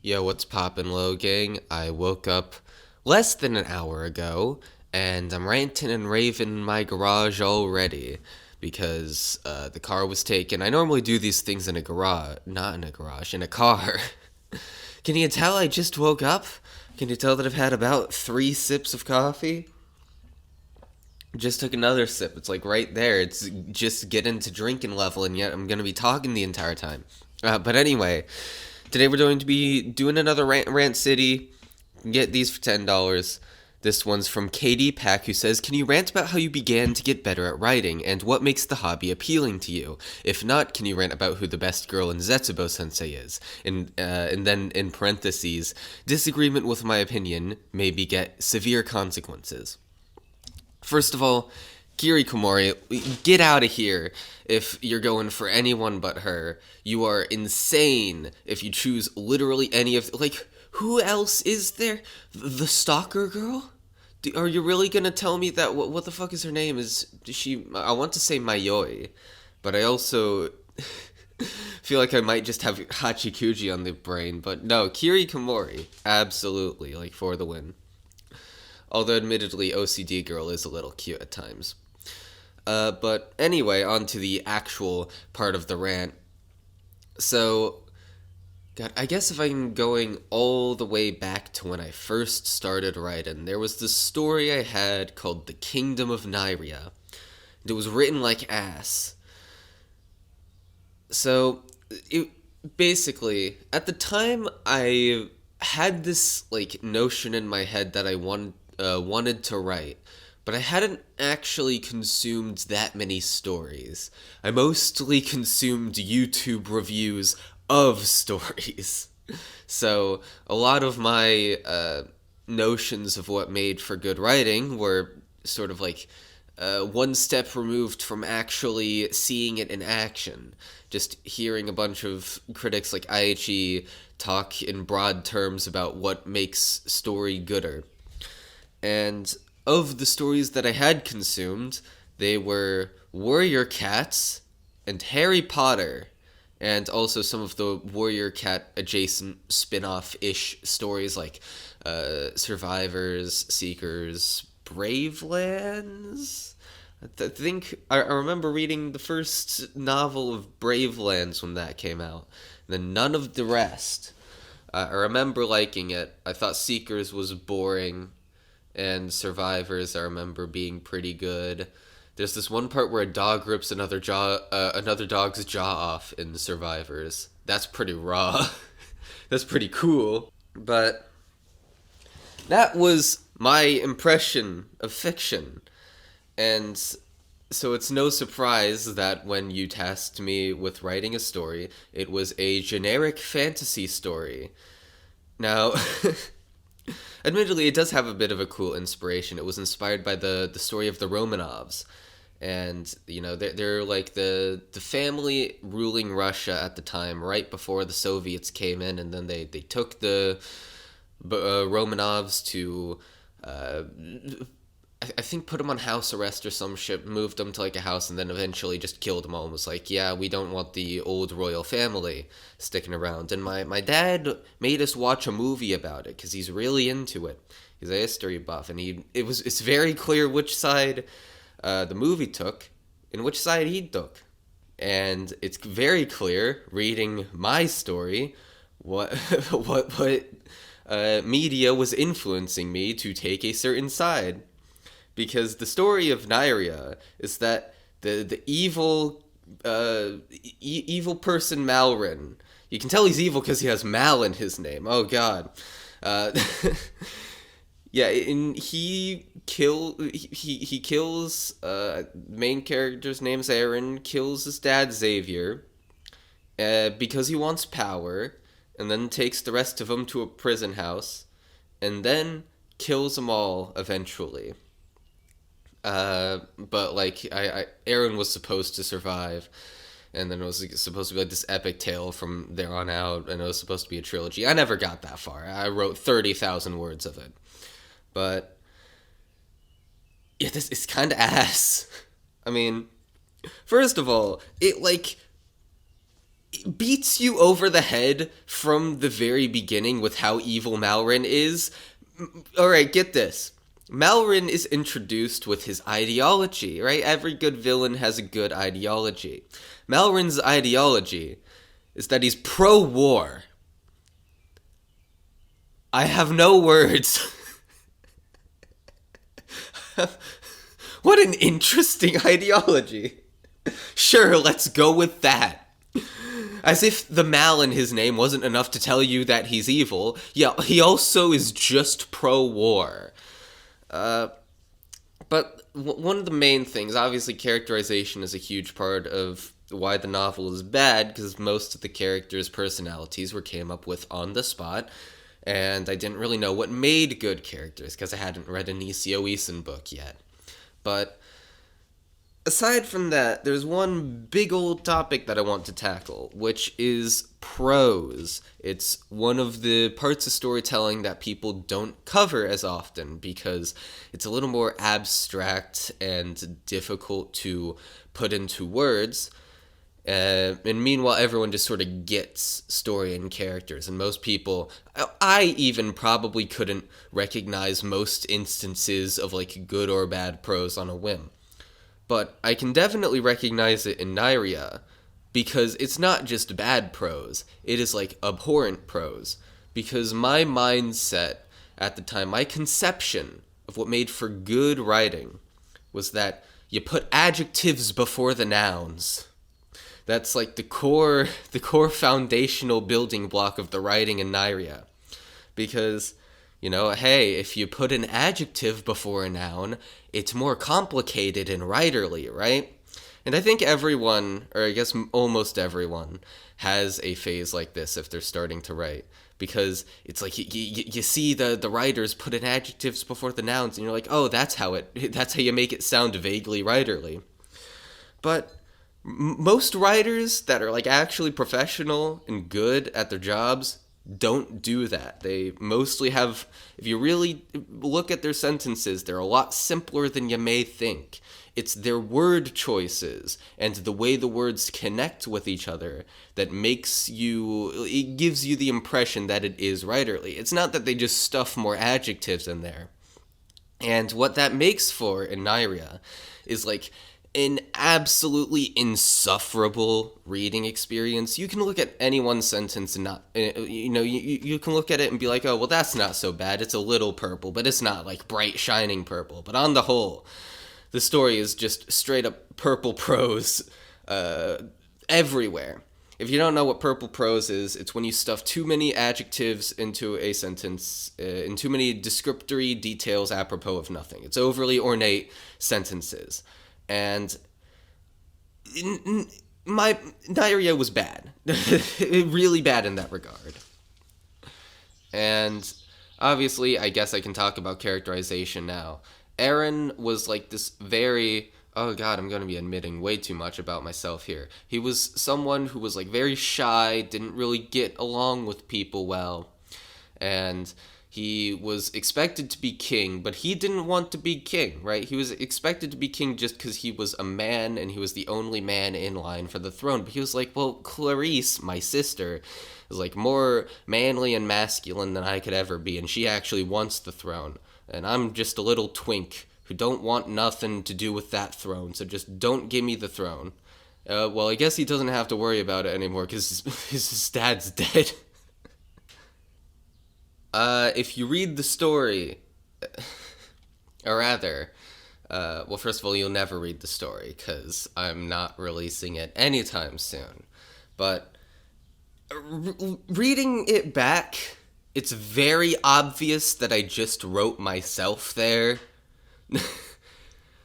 Yo, what's poppin', low gang? I woke up less than an hour ago, and I'm ranting and raving in my garage already because the car was taken. I normally do these things in a garage, not in a garage, in a car. Can you tell I just woke up? Can you tell that I've had about 3 sips of coffee? Just took another sip. It's like right there. It's just getting to drinking level, and yet I'm gonna be talking the entire time. But anyway, today we're going to be doing another Rant City. Get these for $10. This one's from Katie Pack, who says, "Can you rant about how you began to get better at writing and what makes the hobby appealing to you? If not, can you rant about who the best girl in Zetsubo Sensei is?" And then in parentheses, "Disagreement with my opinion may beget severe consequences." First of all, Kiri Komori, get out of here if you're going for anyone but her. You are insane if you choose literally any of... Like, who else is there? The stalker girl? Are you really gonna tell me that... What the fuck is her name? Is she... I want to say Mayoi, but I also... feel like I might just have Hachikuji on the brain, but no, Kiri Komori, absolutely, like, for the win. Although, admittedly, OCD Girl is a little cute at times. But anyway, on to the actual part of the rant. So, God, I guess if I'm going all the way back to when I first started writing, there was this story I had called The Kingdom of Nyria. It was written like ass. So, it basically, at the time, I had this like notion in my head that I wanted to write, but I hadn't actually consumed that many stories. I mostly consumed YouTube reviews of stories. So a lot of my notions of what made for good writing were sort of like one step removed from actually seeing it in action. Just hearing a bunch of critics like Aichi talk in broad terms about what makes story gooder. And of the stories that I had consumed, they were Warrior Cats and Harry Potter, and also some of the Warrior Cat adjacent spin off ish stories like Survivors, Seekers, Bravelands. I think I remember reading the first novel of Bravelands when that came out, and then none of the rest. I remember liking it. I thought Seekers was boring, and Survivors I remember being pretty good. There's this one part where a dog rips another dog's jaw off in Survivors. That's pretty raw. That's pretty cool. But that was my impression of fiction. And so it's no surprise that when you tasked me with writing a story, it was a generic fantasy story. Now, admittedly, it does have a bit of a cool inspiration. It was inspired by the story of the Romanovs. And, you know, they're like the family ruling Russia at the time, right before the Soviets came in, and then they took the Romanovs to I think put him on house arrest or some shit, moved him to like a house, and then eventually just killed him all and was like, yeah, we don't want the old royal family sticking around. And my dad made us watch a movie about it because he's really into it. He's a history buff, and it's very clear which side the movie took and which side he took. And it's very clear, reading my story, what what media was influencing me to take a certain side. Because the story of Nyria is that the evil evil person Malrin. You can tell he's evil because he has Mal in his name. Oh God. Uh, yeah, and he kills main character's name's Aaron, kills his dad Xavier because he wants power, and then takes the rest of them to a prison house, and then kills them all eventually. But like Aaron was supposed to survive, and then it was supposed to be like this epic tale from there on out, and it was supposed to be a trilogy. I never got that far. I wrote 30,000 words of it, but yeah, this is kind of Wow. Wow. Wow. Wow. Wow. Wow. Wow. Wow. Wow. Wow. ass. I mean, first of all, it like beats you over the head from the very beginning with how evil Malrin is. Alright, get this. Malrin is introduced with his ideology, right? Every good villain has a good ideology. Malrin's ideology is that he's pro-war. I have no words. What an interesting ideology. Sure, let's go with that. As if the Mal in his name wasn't enough to tell you that he's evil. Yeah, he also is just pro-war. But one of the main things, obviously characterization is a huge part of why the novel is bad, because most of the characters' personalities were came up with on the spot, and I didn't really know what made good characters, because I hadn't read a Nisio Eason book yet. But aside from that, there's one big old topic that I want to tackle, which is prose. It's one of the parts of storytelling that people don't cover as often because it's a little more abstract and difficult to put into words. And meanwhile, everyone just sort of gets story and characters, and most people, I even probably couldn't recognize most instances of like good or bad prose on a whim. But I can definitely recognize it in Nyria, because it's not just bad prose, it is like abhorrent prose. Because my mindset at the time, my conception of what made for good writing was that you put adjectives before the nouns. That's like the core foundational building block of the writing in Nyria. Because, hey, if you put an adjective before a noun, it's more complicated and writerly, right? And I think everyone, or I guess almost everyone, has a phase like this if they're starting to write. Because it's like you see the writers put in adjectives before the nouns, and you're like, oh, that's how you make it sound vaguely writerly. But most writers that are like actually professional and good at their jobs don't do that. They mostly have, if you really look at their sentences, they're a lot simpler than you may think. It's their word choices and the way the words connect with each other that it gives you the impression that it is writerly. It's not that they just stuff more adjectives in there. And what that makes for in Nyria is like an absolutely insufferable reading experience. You can look at any one sentence and not, you can look at it and be like, oh, well, that's not so bad. It's a little purple, but it's not like bright, shining purple. But on the whole, the story is just straight up purple prose everywhere. If you don't know what purple prose is, it's when you stuff too many adjectives into a sentence, and too many descriptory details apropos of nothing. It's overly ornate sentences. And my Nyria was bad. Really bad in that regard. And obviously, I guess I can talk about characterization now. Aaron was like this very... Oh god, I'm going to be admitting way too much about myself here. He was someone who was like very shy, didn't really get along with people well. And he was expected to be king, but he didn't want to be king, right? He was expected to be king just because he was a man and he was the only man in line for the throne. But he was like, well, Clarice, my sister, is like more manly and masculine than I could ever be, and she actually wants the throne. And I'm just a little twink who don't want nothing to do with that throne, so just don't give me the throne. Well, I guess he doesn't have to worry about it anymore because his dad's dead. If you read the story, or rather, well, first of all, you'll never read the story, because I'm not releasing it anytime soon. But reading it back, it's very obvious that I just wrote myself there.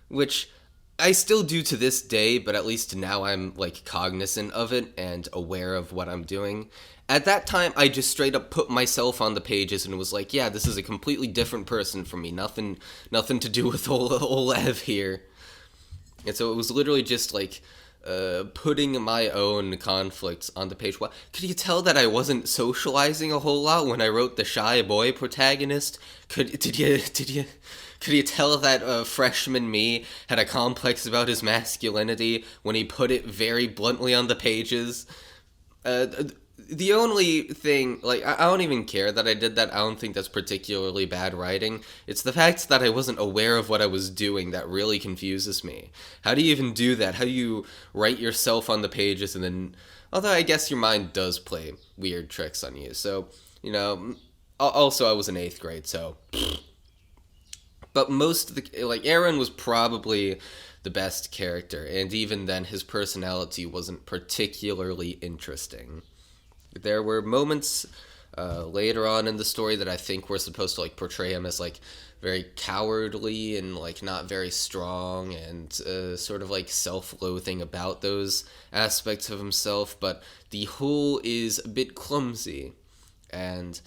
Which I still do to this day, but at least now I'm, like, cognizant of it and aware of what I'm doing. At that time, I just straight up put myself on the pages and was like, yeah, this is a completely different person from me. Nothing to do with old Ev here. And so it was literally just, like, putting my own conflicts on the page. What? Could you tell that I wasn't socializing a whole lot when I wrote the shy boy protagonist? Could you tell that freshman me had a complex about his masculinity when he put it very bluntly on the pages? The only thing, like, I don't even care that I did that. I don't think that's particularly bad writing. It's the fact that I wasn't aware of what I was doing that really confuses me. How do you even do that? How do you write yourself on the pages and then. Although I guess your mind does play weird tricks on you. So, also I was in 8th grade, so. But most of the. Like, Aaron was probably the best character, and even then his personality wasn't particularly interesting. There were moments later on in the story that I think were supposed to like portray him as like very cowardly and like not very strong and sort of like self-loathing about those aspects of himself, but the whole is a bit clumsy. And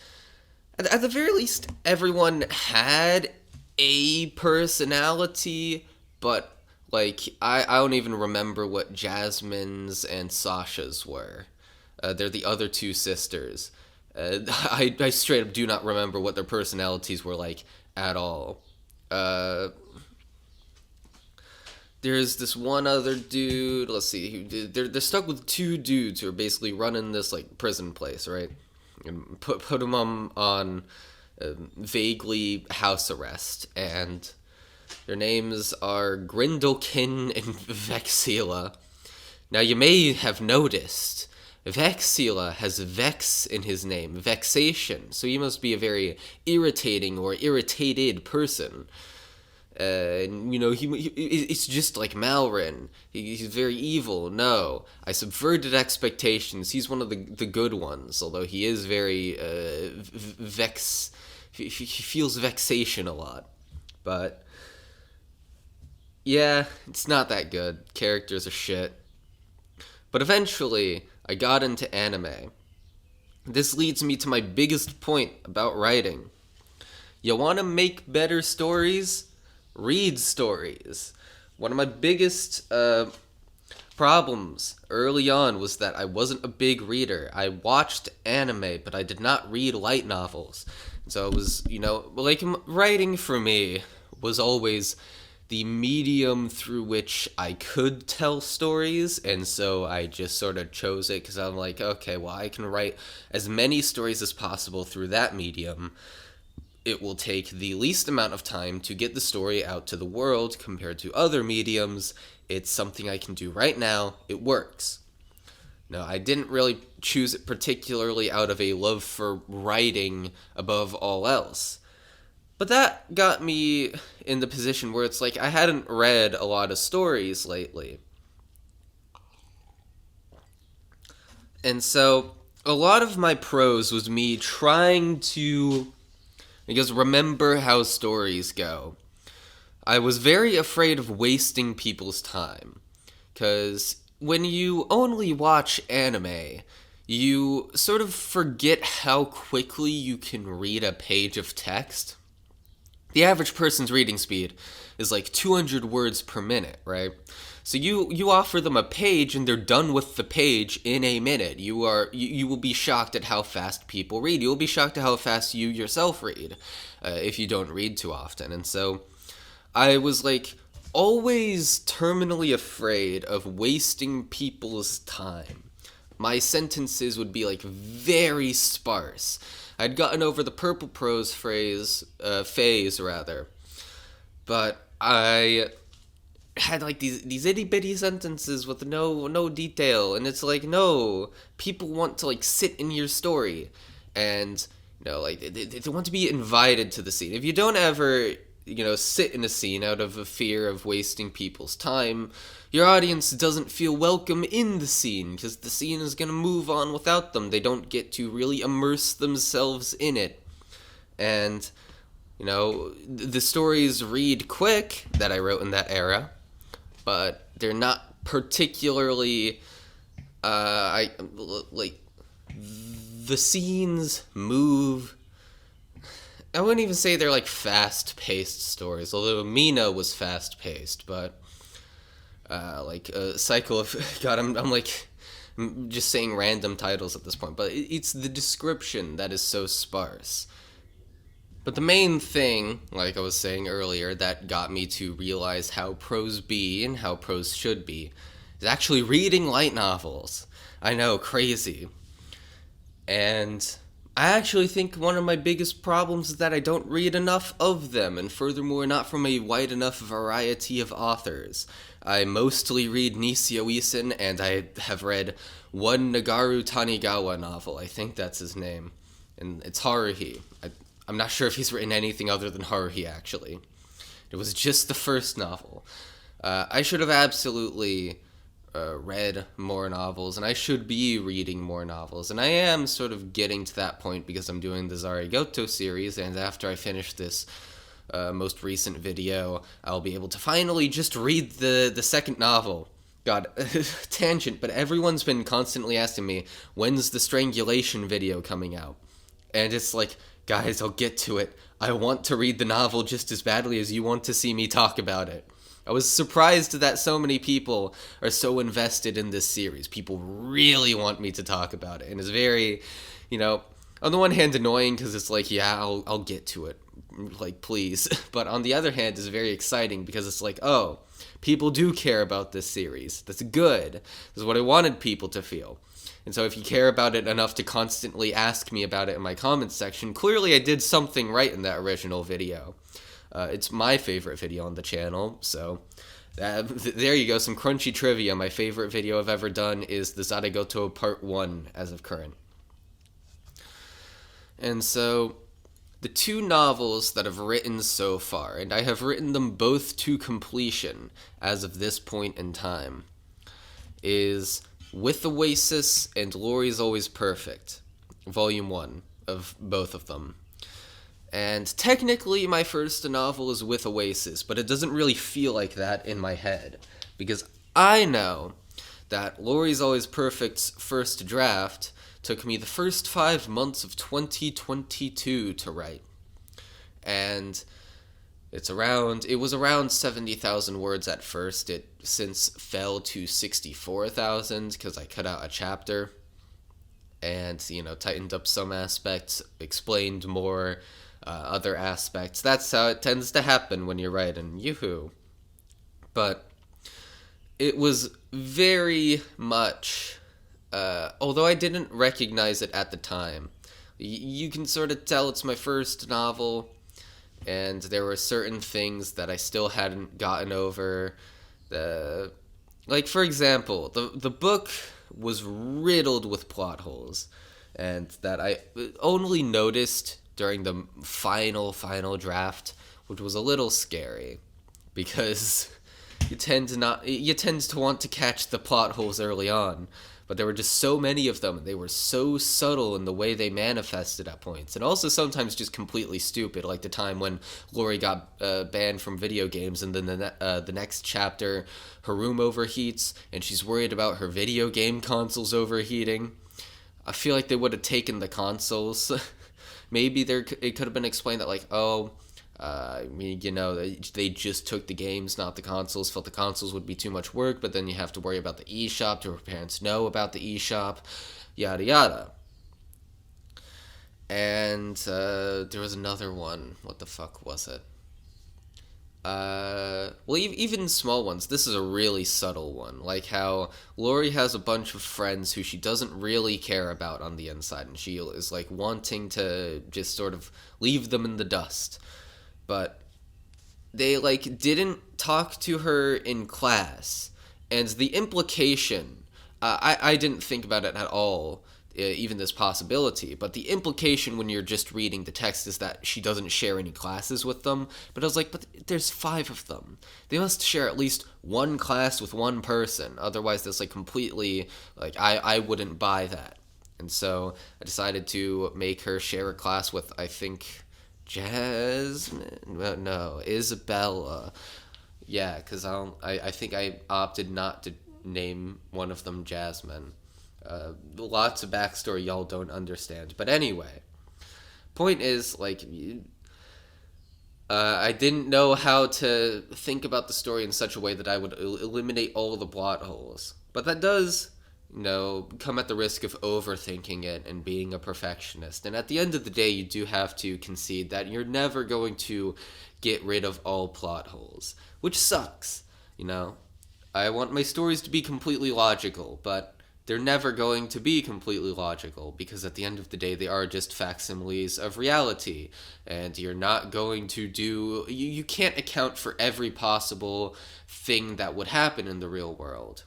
at the very least, everyone had a personality, but like I don't even remember what Jasmine's and Sasha's were. They're the other two sisters. I straight up do not remember what their personalities were like at all. There's this one other dude. Let's see. They're stuck with two dudes who are basically running this like prison place, right? And put them on vaguely house arrest, and their names are Grindelkin and Vexila. Now you may have noticed Vexila has Vex in his name, vexation, so he must be a very irritating or irritated person. And, it's just like Malrin. He's very evil. No, I subverted expectations. He's one of the good ones, although he is very he feels vexation a lot. But, yeah, it's not that good. Characters are shit. But eventually, I got into anime. This leads me to my biggest point about writing. You want to make better stories? Read stories. One of my biggest problems early on was that I wasn't a big reader. I watched anime, but I did not read light novels. So it was, like writing for me was always the medium through which I could tell stories, and so I just sort of chose it because I'm like, okay, well, I can write as many stories as possible through that medium. It will take the least amount of time to get the story out to the world compared to other mediums. It's something I can do right now. It works. No, I didn't really choose it particularly out of a love for writing above all else. But that got me in the position where it's like I hadn't read a lot of stories lately. And so a lot of my prose was me trying to, I guess, remember how stories go. I was very afraid of wasting people's time. Because when you only watch anime, you sort of forget how quickly you can read a page of text. The average person's reading speed is like 200 words per minute, right? So you offer them a page and they're done with the page in a minute. You will be shocked at how fast people read. You will be shocked at how fast you yourself read if you don't read too often. And so I was like always terminally afraid of wasting people's time. My sentences would be like very sparse. I'd gotten over the purple prose phase, but I had like these itty bitty sentences with no detail, and it's like, no, people want to like sit in your story, and like they want to be invited to the scene. If you don't ever sit in a scene out of a fear of wasting people's time, your audience doesn't feel welcome in the scene because the scene is going to move on without them. They don't get to really immerse themselves in it. And, the stories read quick that I wrote in that era, but they're not particularly, the scenes move. I wouldn't even say they're like fast-paced stories, although Mina was fast-paced, but Cycle of God, I'm just saying random titles at this point, but it's the description that is so sparse. But the main thing, like I was saying earlier, that got me to realize how prose be and how prose should be is actually reading light novels. I know, crazy. And I actually think one of my biggest problems is that I don't read enough of them, and furthermore, not from a wide enough variety of authors. I mostly read Nisio Isin, and I have read one Nagaru Tanigawa novel. I think that's his name. And it's Haruhi. I'm not sure if he's written anything other than Haruhi, actually. It was just the first novel. I should have absolutely read more novels, and I should be reading more novels. And I am sort of getting to that point because I'm doing the Zarigoto series, and after I finish this most recent video, I'll be able to finally just read the second novel. God, tangent, but everyone's been constantly asking me, when's the Strangulation video coming out? And it's like, guys, I'll get to it. I want to read the novel just as badly as you want to see me talk about it. I was surprised that so many people are so invested in this series. People really want me to talk about it. And it's very, on the one hand annoying because it's like, yeah, I'll get to it. Like, please. But on the other hand, it's very exciting because it's like, oh, people do care about this series. That's good. This is what I wanted people to feel. And so if you care about it enough to constantly ask me about it in my comments section, clearly I did something right in that original video. It's my favorite video on the channel, so there you go, some crunchy trivia. My favorite video I've ever done is the Zarigoto Part 1 as of current. And so, the two novels that I've written so far, and I have written them both to completion as of this point in time, is With Oasis and Laurie's Always Perfect, Volume 1 of both of them. And technically, my first novel is With Oasis, but it doesn't really feel like that in my head. Because I know that Laurie's Always Perfect's first draft took me the first 5 months of 2022 to write. And it was around 70,000 words at first. It since fell to 64,000 because I cut out a chapter and, tightened up some aspects, explained more other aspects. That's how it tends to happen when you're writing. Yoo-hoo. But it was very much, although I didn't recognize it at the time, you can sort of tell it's my first novel, and there were certain things that I still hadn't gotten over. Like, for example, the book was riddled with plot holes, and that I only noticed during the final draft, which was a little scary, because you tend to want to catch the plot holes early on, but there were just so many of them, and they were so subtle in the way they manifested at points, and also sometimes just completely stupid, like the time when Laurie got banned from video games, and then the next chapter, her room overheats, and she's worried about her video game consoles overheating. I feel like they would have taken the consoles. Maybe it could have been explained that, like, they just took the games, not the consoles, felt the consoles would be too much work, but then you have to worry about the eShop. Do her parents know about the eShop? Yada yada. And there was another one. What the fuck was it? Even small ones. This is a really subtle one. Like how Laurie has a bunch of friends who she doesn't really care about on the inside, and she is like wanting to just sort of leave them in the dust. But they like didn't talk to her in class, and the implication, I didn't think about it at all, even this possibility, but the implication when you're just reading the text is that she doesn't share any classes with them. But I was like, but there's 5 of them. They must share at least one class with one person. Otherwise, that's like completely, like, I wouldn't buy that. And so I decided to make her share a class with, I think, Jasmine? No, Isabella. Yeah, because I think I opted not to name one of them Jasmine. Lots of backstory y'all don't understand. But anyway, point is, like, I didn't know how to think about the story in such a way that I would eliminate all the plot holes. But that does, come at the risk of overthinking it and being a perfectionist. And at the end of the day, you do have to concede that you're never going to get rid of all plot holes, which sucks, I want my stories to be completely logical, but they're never going to be completely logical because at the end of the day they are just facsimiles of reality, and you're not going to do you can't account for every possible thing that would happen in the real world.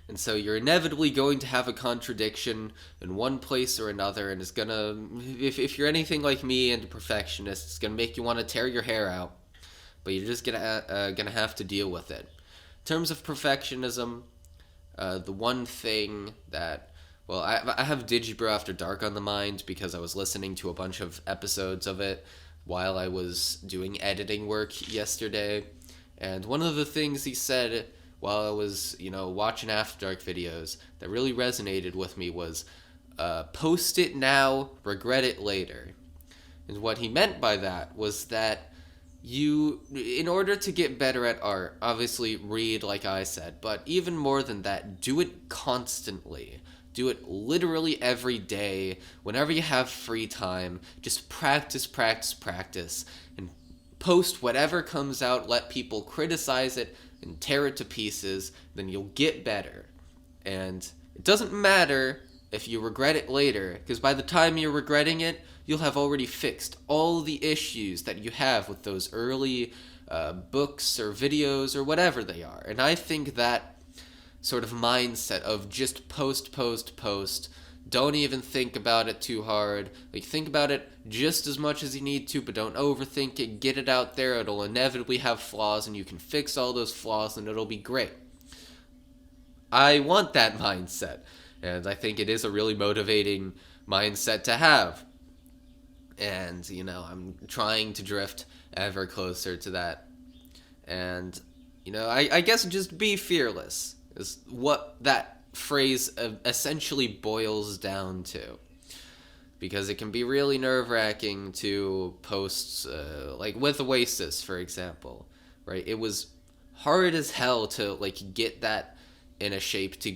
And so you're inevitably going to have a contradiction in one place or another, and it's gonna, if you're anything like me and a perfectionist, it's gonna make you want to tear your hair out. But you're just gonna have to deal with it. In terms of perfectionism, the one thing that, well, I have Digibro After Dark on the mind because I was listening to a bunch of episodes of it while I was doing editing work yesterday, and one of the things he said while I was, watching After Dark videos that really resonated with me was, post it now, regret it later. And what he meant by that was that in order to get better at art, obviously read like I said, but even more than that, do it constantly. Do it literally every day, whenever you have free time. Just practice, practice, practice, and post whatever comes out, let people criticize it, and tear it to pieces, then you'll get better. And it doesn't matter if you regret it later, because by the time you're regretting it, you'll have already fixed all the issues that you have with those early books or videos or whatever they are. And I think that sort of mindset of just post, post, post, don't even think about it too hard. Like, think about it just as much as you need to, but don't overthink it. Get it out there. It'll inevitably have flaws, and you can fix all those flaws, and it'll be great. I want that mindset, and I think it is a really motivating mindset to have. And, I'm trying to drift ever closer to that. And, I guess just be fearless is what that phrase essentially boils down to, because it can be really nerve-wracking to post, like with Oasis, for example, right? It was hard as hell to get that in a shape to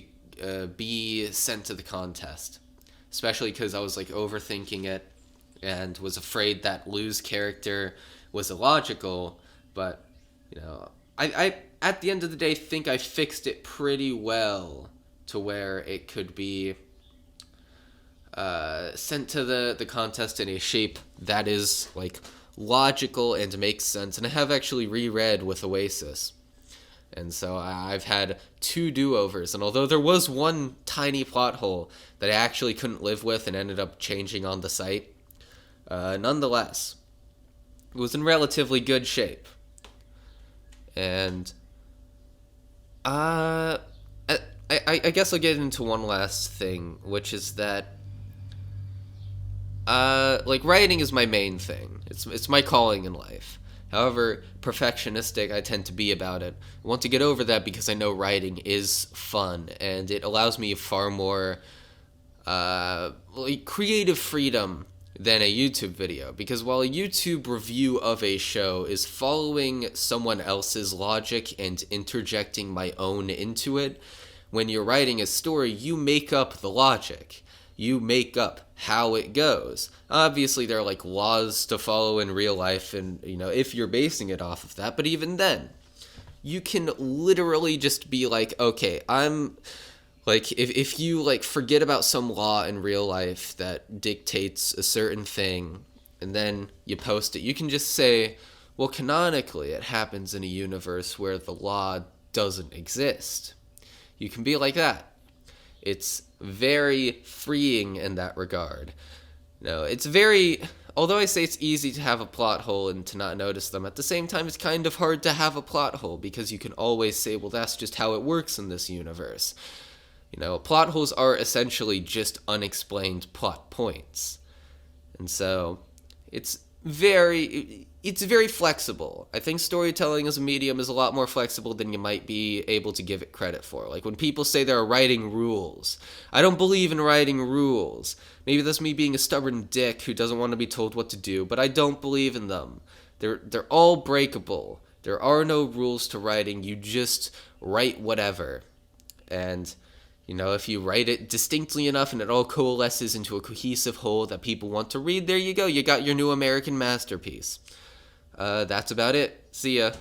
be sent to the contest, especially because I was overthinking it and was afraid that Lou's character was illogical. But I at the end of the day think I fixed it pretty well to where it could be sent to the contest in a shape that is logical and makes sense. And I have actually reread with Oasis, and so I've had 2 do-overs. And although there was one tiny plot hole that I actually couldn't live with and ended up changing on the site, nonetheless, it was in relatively good shape. And I guess I'll get into one last thing, which is that writing is my main thing. It's my calling in life. However perfectionistic I tend to be about it, I want to get over that because I know writing is fun and it allows me far more creative freedom than a YouTube video. Because while a YouTube review of a show is following someone else's logic and interjecting my own into it, when you're writing a story, you make up the logic. You make up how it goes. Obviously, there are laws to follow in real life, and if you're basing it off of that. But even then, you can literally just be okay, I'm if you forget about some law in real life that dictates a certain thing, and then you post it, you can just say, well, canonically, it happens in a universe where the law doesn't exist. You can be like that. It's very freeing in that regard. It's very, although I say it's easy to have a plot hole and to not notice them, at the same time it's kind of hard to have a plot hole because you can always say, well, that's just how it works in this universe. Plot holes are essentially just unexplained plot points. And so it's very flexible. I think storytelling as a medium is a lot more flexible than you might be able to give it credit for. When people say there are writing rules, I don't believe in writing rules. Maybe that's me being a stubborn dick who doesn't want to be told what to do, but I don't believe in them. They're all breakable. There are no rules to writing. You just write whatever. And if you write it distinctly enough and it all coalesces into a cohesive whole that people want to read, there you go. You got your new American masterpiece. That's about it. See ya.